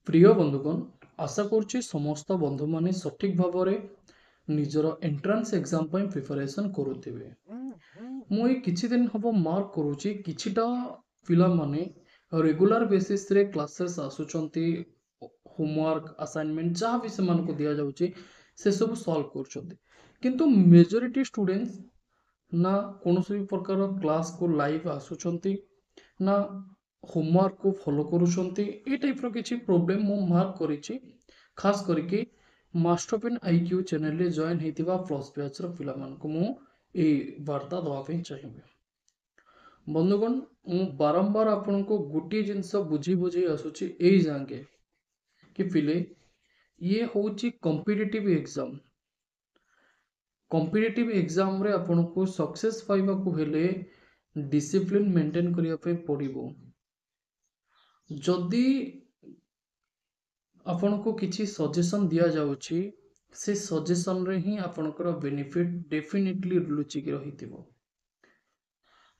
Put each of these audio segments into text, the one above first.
प्रिय बंधुगण आशा करुच्ची समस्त बंधु माने सठिक भाव निजर एंट्रांस एग्जाम प्रिपरेशन करुथिबे। मु किछि दिन हबो मार्क करूची किछिटा पिला माने रेगुलर बेसिस रे क्लासेस आसुचंती, होमवर्क असाइनमेंट जहाँ भी से मानको दिया जाउची से सब सॉल्व करूचंती, किंतु मेजॉरिटी स्टूडेंट्स ना कौनसी भी प्रकार क्लास को लाइव आसुचंती ना होमवर्क को फॉलो करूचंती। ए टाइप रो किछि प्रॉब्लम मु मार्क करिछि, खास करके मास्टरपेन आईक्यू चैनल रे जॉइन हेतिबा प्लस बैच रो पिला मानको मु ए वार्ता दवा पे चाहिए। बंधुगण मु बारंबार आपन को गोटे जिनस बुझी बुझी आसुछि एई जांगे कि पिले ये होची कॉम्पिटिटिव एग्जाम। कॉम्पिटिटिव एग्जाम रे आपन को सक्सेस पाइबा को हेले डिसिप्लिन मेंटेन करिया पे पड़िबो। जदि आपन को किछि सजेशन दिया जाउछि से सजेशन रे ही आपनकर बेनिफिट डेफिनेटली लुचि के रहितिबो।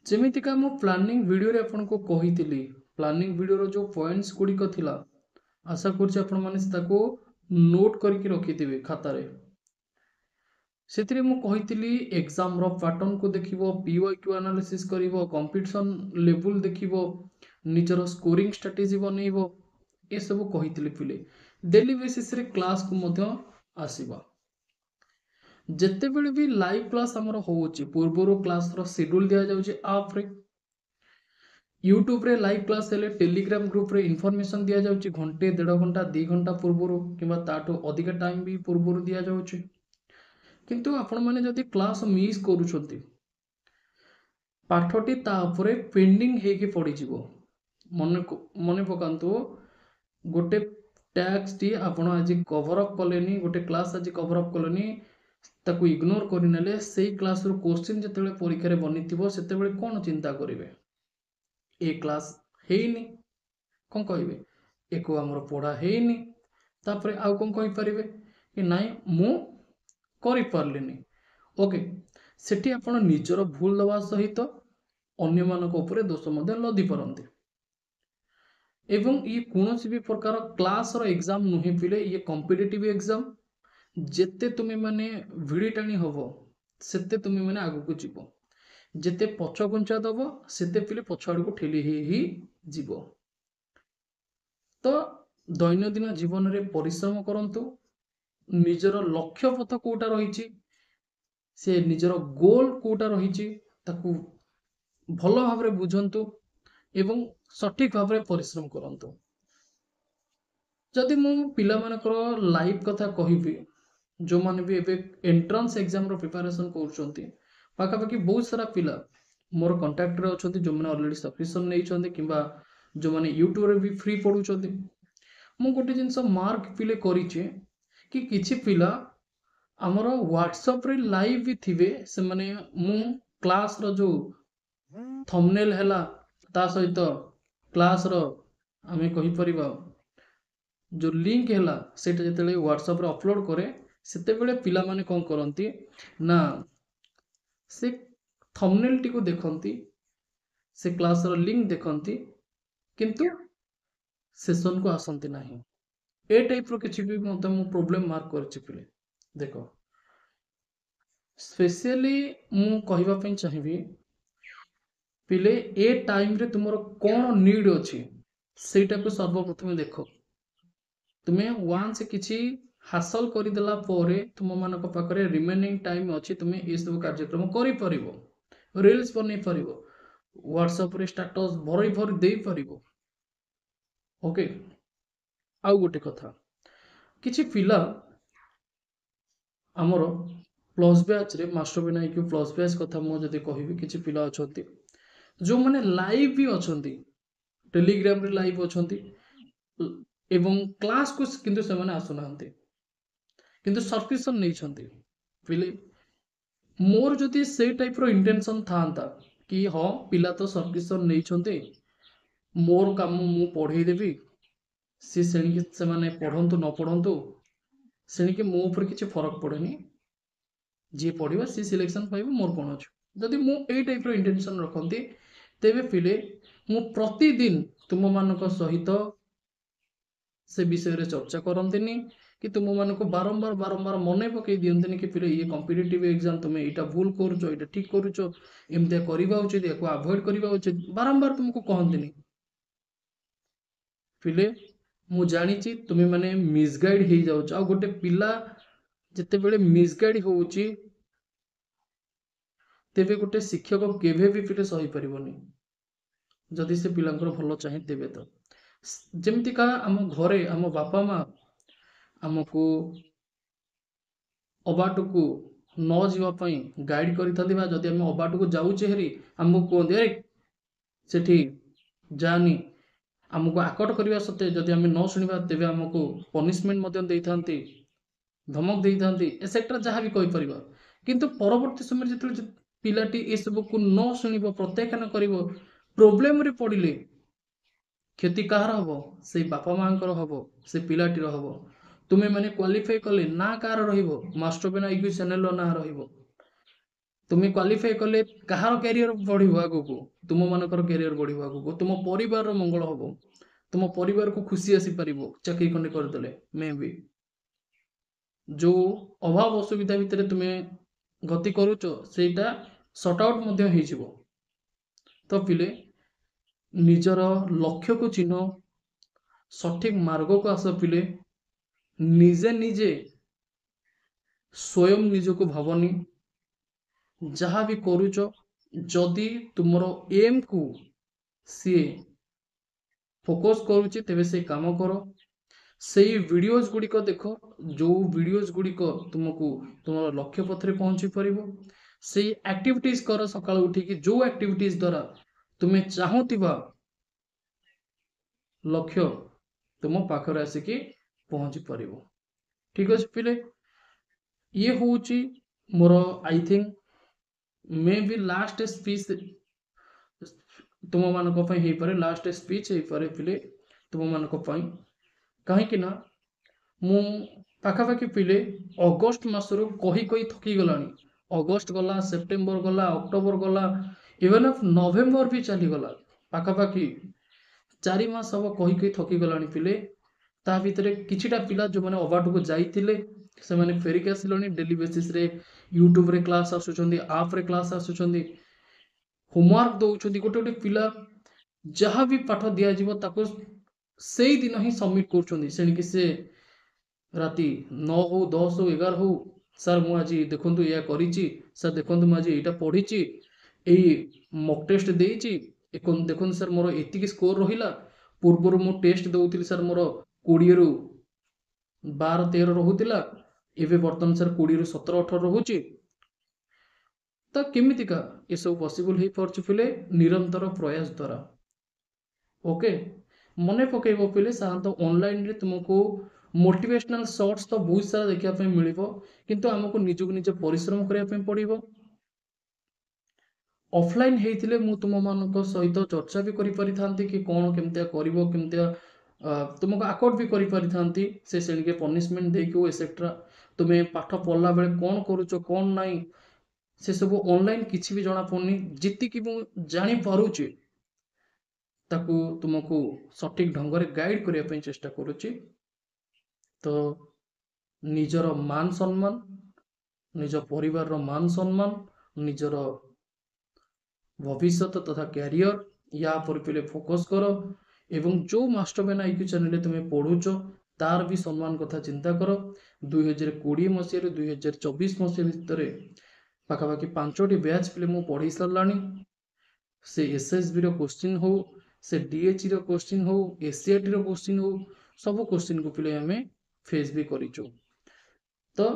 जेमितिका मो प्लानिंग वीडियो रे आपन को कहितिली, प्लानिंग वीडियो रो जो पॉइंट्स गुडी को थिला आशा करछि आपन माने ताको नोट करके रखिथिबे खाता रे। ସେଥିରେ ମୁଁ କହିଥିଲି ଏକ୍ଜାମର ପାଟର୍ନକୁ ଦେଖିବ, PYQ ଆନାଲିସିସ୍ କରିବ, କମ୍ପିଟିସନ୍ ଲେବୁଲ୍ ଦେଖିବ, ନିଜର ସ୍କୋରିଂ ଷ୍ଟ୍ରାଟେଜି ବନେଇବ, ଏସବୁ କହିଥିଲି ପିଲେ। ଡେଲି ବେସିସ୍ରେ କ୍ଲାସ୍କୁ ମଧ୍ୟ ଆସିବା। ଯେତେବେଳେ ବି ଲାଇଭ୍ କ୍ଲାସ୍ ଆମର ହେଉଛି, ପୂର୍ବରୁ କ୍ଲାସ୍ର ସେଡ୍ୟୁଲ୍ ଦିଆଯାଉଛି ଆପ୍ରେ। ୟୁଟ୍ୟୁବରେ ଲାଇଭ୍ କ୍ଲାସ୍ ହେଲେ ଟେଲିଗ୍ରାମ ଗ୍ରୁପ୍ରେ ଇନଫର୍ମେସନ୍ ଦିଆଯାଉଛି ଘଣ୍ଟେ, 1.5 ଘଣ୍ଟା, 2 ଘଣ୍ଟା ପୂର୍ବରୁ କିମ୍ବା ତାଠୁ ଅଧିକା ଟାଇମ୍ ବି ପୂର୍ବରୁ ଦିଆଯାଉଛି। किंतु आपण माने जदि क्लास मिस करूछंती, पाठटी ता उपरे पेंडिंग हेकी पड़ी जीवो। मने पकांतु गोटे टैक्स टी आपण आज कवर अप कलेनी, गोटे क्लास आज कवर अप कलेनी, ताकू इग्नोर करिनेले सेही क्लास रो क्वेश्चन जेतेबेले परीक्षा रे बनिथिबो सेतेबेले कोन चिंता करिवे, ए क्लास हेइनी कोन कहिबे, एको हमर पढ़ा हेइनी, तापरे आउ कोन कहि परिबे कि नाइ मु करि पारलिनी। ओके, सेठी आपण निजर भूल दवा सहित अन्य मानक ऊपर दोष मध्य लदी परंती। एवं ये कौनसी भी प्रकार क्लास रो एग्जाम नुहे पिले, ये कॉम्पिटिटिव एग्जाम। जेते तुमे माने भिड़ी टाणी हबो सेते तुमे माने आगु को जीवो, जेते पछ गुंचा दबो सेते पिले पछ आड़ को ठेली ही जीवो। तो दैनंदिन जीवन रे परिश्रम करंतु, निजर लक्ष्य पथ कोटा रही से निजर गोल कोटा रही ताकू भल भाव बुझंतु एवं सठिक भाव परिश्रम करंतु। जदि मु पिला मानकर लाइफ कथा कहिबी, जो माने भी एबे एंट्रांस एग्जाम रो प्रिपरेशन करूछंती, पाका पाकी बहुत सारा पिला मोर कांटेक्ट रे अछंती जो माने ऑलरेडी सब्सक्रिप्शन नै छंती किबा जो माने यूट्यूब रे भी फ्री पढुछंती। मु गोटे जिंस मार्क पिले करिचे कि किछि पिला आमर व्हाट्सएप रे लाइव भी थिबे, से माने मु क्लास रो जो थंबनेल हैला ता सहित क्लास रो आमे कहि परिबा जो लिंक हैला सेटा जेतेले व्हाट्सएप रे अपलोड करे सेतेबेले पिला माने कोन करंती ना से थंबनेल टी को देखंती, से क्लास रो लिंक देखंती, किंतु सेशन को आसंती नाही। ए टाइप रो किछि भी मते मु प्रॉब्लम मार्क करछि पिले। देखो, स्पेशली मु कहिबा पई चाहिबी पिले ए टाइम रे तुमरो कोन नीड अछि सेटा को सर्वप्रथम देखो। तुमे वंस किछि हासिल करि देला पोरे तुम मानक पाखरे रिमेनिंग टाइम अछि, तुमे ए सब कार्यक्रम करि परिबो, रील्स बनै परिबो, व्हाट्सएप रे स्टेटस भरि भरि देई परिबो। ओके, आउ गोटे कथा, किछि पिला आमर प्लस बैच रे मास्टरपेन आईक्यू प्लस बैच कथा मु जदि कहिबी, किछि पिला अछंती जो माने लाइव भी अछंती, टेलीग्राम रे लाइव अछंती एवं क्लास को किंतु से माने आसु नाहंती, किंतु सब्सक्रिप्शन नै छंती। पिले मोर जदि से टाइप रो इंटेंशन थांता कि हां पिला तो सब्सक्रिप्शन नै छंती, मोर काम मु पढै देबी, से श्रेणी से माने पढंतु न पढंतु श्रेणी के मो ऊपर किछि फरक पड़ेनी, जे पढ़िबा से सिलेक्शन पाइबो, मोर कोन अछि। जदि मु ए टाइप रो इंटेंशन रखंती तेबे पिले मु प्रतिदिन तुम मानक सहित से विषय रे चर्चा करंतिनी कि तुम मानको बारंबार बारंबार मने पकई दियंतिनी कि पिले ये कॉम्पिटिटिव एग्जाम तुम एटा भूल करूचो एटा ठीक करूचो एमते करबा उचित याको अवॉइड करबा उचित बारंबार तुमको कहंतिनी पिले मु जानिची तुमे माने मिसगाइड हे जाउछ आ गोटे पिला जते बेले मिसगाइड होउची तेबे गोटे शिक्षक केभे भी पिले सही परिबोनी जदि से पिलांकर भलो चाहे तेबे तो जेमति का हम घरे हम बापा माँ हमको अबाटको न जीवा पई गाइड करिथांती बा जदि हम अबाटको जाउचे हेरी हमको कहंती अरे सेठी जानी हमको आकट करबा सत्ते जदि हम न सुनिबा तेबे हमको पनिशमेंट मध्य देइथांती धमक देइथांती एसेट्रा जहाँ भी कहि परिबा किंतु परवर्ती समय जते पिलाटी ए सब को न सुनिबो प्रत्याख्यान करिवो प्रॉब्लम रे पड़िले क्षति कहार हबो से बापा मांकर हबो से पिलाटी हबो तुमे माने क्वालिफाई कले ना कार रहिबो मास्टर बिना इक्यू चैनल ना रहिबो तुमे क्वालिफाई कले कहार कैरियर बढ़िबो आगो को तुम मानकर कैरियर बढ़िबो आगो को तुम परिवार रो मंगल हबो तुम परिवार को खुशी आसी परिबो चाकरी खंडे कर देले मे भी जो अभाव असुविधा भितर तुमे गति करूचो सेटा सॉर्ट आउट मध्य हे जिवो तो पिले निजर लक्ष्य को चिन्ह सठिक मार्ग को आस पिले निजे निजे स्वयं निज को भावनी जहाँ भी करूच जदि तुमरो एम को सी फोकस करूची तेबे से काम करो से वीडियोज गुड़िक देख जो वीडियोज गुड़िक तुमको तुम लक्ष्य पथरे पहुंची परिबो से एक्टिविटीज कर सकाळ उठिकी जो एक्टिविटीज द्वारा तुम्हें चाहूथिबा लक्ष्य तुम पाखरे आसिकी पहुंची परिबो ठीक अछि पिले ये होउची मोर I think maybe last speech तुम मानक पई हे पारे लास्ट स्पीच हे पारे पिले तुम मानक पई काहे कि ना मु पाखापाखि पिले अगस्त मासरू कही कही थकी गलानी अगस्त गला सेप्टेम्बर गला अक्टोबर गला इवन ऑफ नवेम्बर भी चली गला पाखापाखि 4 मास हम कही कही थकी गलानी पिले ता भितरे किछिटा पिला जो माने अबाट को जाइतिले से माने फेरिक आसिलोनी डेली बेसिस रे यूट्यूब रे क्लास आसुचंदी आप रे क्लास आसुचंदी होमवर्क दउचंदी गोटे गोटे पिला जहाँ भी पाठ दिया जीवो ताको सेई दिन ही सबमिट करचंदी सेनिकि से राति 9 हो 10 हो 11 हो सर मु आज देखंतु या करिची सर देखंतु मु आज एटा पढिची एई मॉक टेस्ट देइची एकन देखंतु सर मोर एतिकी स्कोर रहिला पूर्वरु मु टेस्ट दउतिली सर मोर 20 रु 12 13 रहुतिला एबे वर्तमान सर 20 रु 17 18 रहुची तो केमितिका ये सब पॉसिबल हे परछु पिले निरंतर प्रयास द्वारा ओके मने पकेबो पिले साधारणतः ऑनलाइन रे तुमको मोटिवेशनल शॉर्ट्स तो बहुत सारा देखिया पे मिलिबो किंतु हमको निजको निजे परिश्रम करिया पे पड़िबो ऑफलाइन हेइथिले मु तुम मानक सहित चर्चा भी करि परिथांती कि कोन केमते करिवो केमते तुमको आकट भी करि परिथांती से सेनिके पनिशमेंट देकिओ एसेट्रा तुमे पाठ पढला बेले कोन करूचो कोन नाही से सब ऑनलाइन किछि भी जणा पड़नी जिति कि मु जानि पारुची ताकू तुमको सठिक ढंग रे गाइड करिया पे चेष्टा करूची तो निजर मान सम्मान निज परिवार रो मान सम्मान निजर भविष्य तथा कैरियर या पर पिले फोकस करो एवं जो मास्टर बेना आईक्यू चैनल तुम्हें पढ़ुच तार भी सम्मान कथा चिंता कर 2020 मसीह 2024 मसीह भितर पाखापाखि 5टी बैच पिले मु पढ़ी सारलानी से एसएसबी रो क्वेश्चन हो से डीएचई रो क्वेश्चन हो एसीआईटी रो क्वेश्चन हो सब क्वेश्चन को पिले हमें फेस भी करिचो तो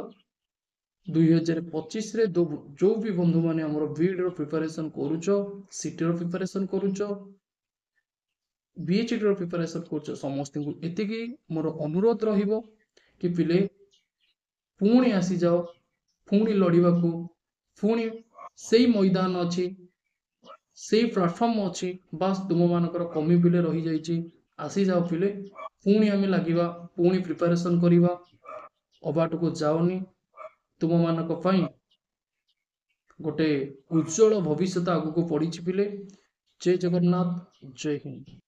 2025 रे जो भी बंधु माने हमरो बीड रो प्रिपरेशन करूचो सीटी रो प्रिपरेशन करूचो बीएचडी रो प्रिपरेशन करूचो समस्त को एतिकी मोर अनुरोध रहिबो कि पिले पुणी आसी जाओ पुणी लड़िबा को पुणी सेई मैदान अछि सेई प्लेटफॉर्म अछि बस तुम मानकर कमी पिले रही जाइछि आसी जाओ पिले पुणी आमे लागिबा पुणी प्रिपरेशन करिबा अबाट को जाओनी तुम मानक पई गोटे उज्जवल भविष्य आगु को पड़ी पिले जय जगन्नाथ जय हिंद।